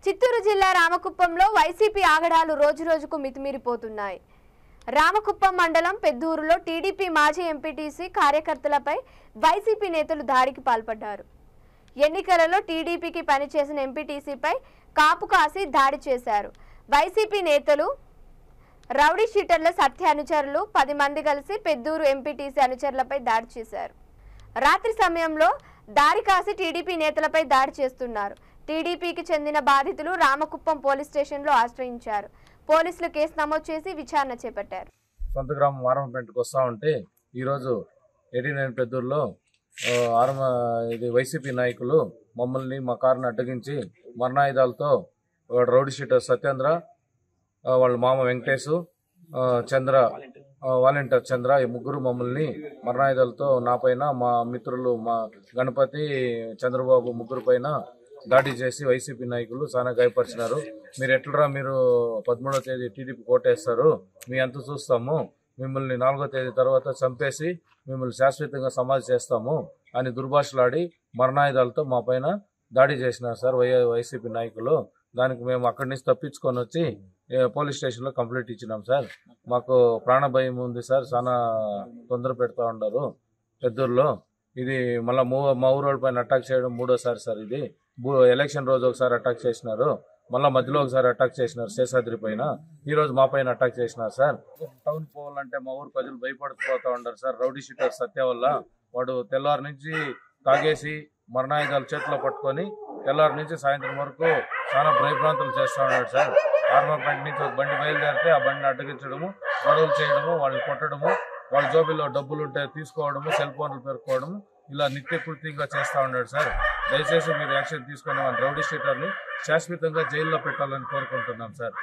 చిత్తూరు జిల్లా రామకుప్పంలో వైసీపీ ఆగడాలు రోజురోజుకు మితిమీరిపోతున్నాయి. రామకుప్పం మండలం పెద్దూరులో టీడీపీ మాజీ ఎంపీటీసీ కార్యకర్తలపై వైసీపీ నేతలు దాడికి పాల్పడ్డారు. ఎన్నికలలో టీడీపీకి పనిచేసిన ఎంపీటీసీపై కాపు కాసి దాడి చేశారు. వైసీపీ నేతలు రౌడీ షీటర్ల సత్య అనుచరులు 10 మంది కలిసి పెద్దూరు ఎంపీటీసీ అనుచరులపై దాడి చేశారు. రాత్రి సమయంలో దారి కాసి టీడీపీ నేతలపై దాడి చేస్తున్నారు. టీడీపీకి చెందిన బాధితులు రామకుప్పం పోలీస్ స్టేషన్లో ఆశ్రయించారు. పోలీసులు కేసు నమోదు చేసి విచారణ చేపట్టారు. సొంత గ్రామం వారంపేటకు వస్తూ ఉంటే ఈరోజు 89 పెద్దూరులో ఇది వైసీపీ నాయకులు మమ్మల్ని మా కారుని అడ్డగించి మరణాయుధాలతో రౌడీ షీటర్ సత్యేంద్ర, వాళ్ళ మామ వెంకటేశు, చంద్ర, వాలంటీర్ చంద్ర, ఈ ముగ్గురు మమ్మల్ని మరణాయుధాలతో నా పైన, మా మిత్రులు మా గణపతి, చంద్రబాబు ముగ్గురు పైన దాడి చేసి వైసీపీ నాయకులు చాలా గాయపరిచినారు. మీరు ఎట్లరా, మీరు 13వ తేదీ టీడీపీ కోటేస్తారు, మీ అంత చూస్తాము, మిమ్మల్ని 4వ తేదీ తర్వాత చంపేసి మిమ్మల్ని శాశ్వతంగా సమాధి చేస్తాము అని దుర్భాషలాడి మరణాయుధాలతో మా పైన దాడి చేసినారు సార్ వైసీపీ నాయకులు. దానికి మేము అక్కడి నుంచి తప్పించుకొని వచ్చి పోలీస్ స్టేషన్లో కంప్లైంట్ ఇచ్చినాం సార్. మాకు ప్రాణ భయం ఉంది సార్, చాలా తొందర పెడతా ఉన్నారు పెద్దూరులో. ఇది మళ్ళీ మా ఊరోళ్ళ పైన అటాక్ చేయడం 3వసారి సార్. ఇది ఎలక్షన్ రోజు ఒకసారి అటాక్ చేసినారు, మళ్ళీ మధ్యలో ఒకసారి అటాక్ చేసినారు శేషాద్రి పైన, ఈ రోజు మా పైన అటాక్ చేసినారు సార్. టౌన్ పోవాలంటే మా ఊరు ప్రజలు భయపడిపోతా ఉంటారు సార్. రౌడీ షీటర్ సత్య వల్ల వాడు తెల్లారి నుంచి తాగేసి మరణాయుధాలు చేతిలో పట్టుకొని తెల్లారి నుంచి సాయంత్రం వరకు చాలా భయప్రాంతాలు చేస్తూ ఉన్నాడు సార్. ఆర్మర్పేట నుంచి ఒక బండి బయలుదేరితే ఆ బండిని అడ్డగించడము, గొడవలు చేయడము, వాళ్ళని కొట్టడము, వాళ్ళ జోబీల్లో డబ్బులు ఉంటే తీసుకోవడము, సెల్ ఫోన్లు పెరుకోవడము, ఇలా నిత్యకృత్యంగా చేస్తూ ఉన్నాడు సార్. దయచేసి మీరు యాక్షన్ తీసుకుని రౌడీ షీటర్ని శాశ్వతంగా జైల్లో పెట్టాలని కోరుకుంటున్నాం సార్.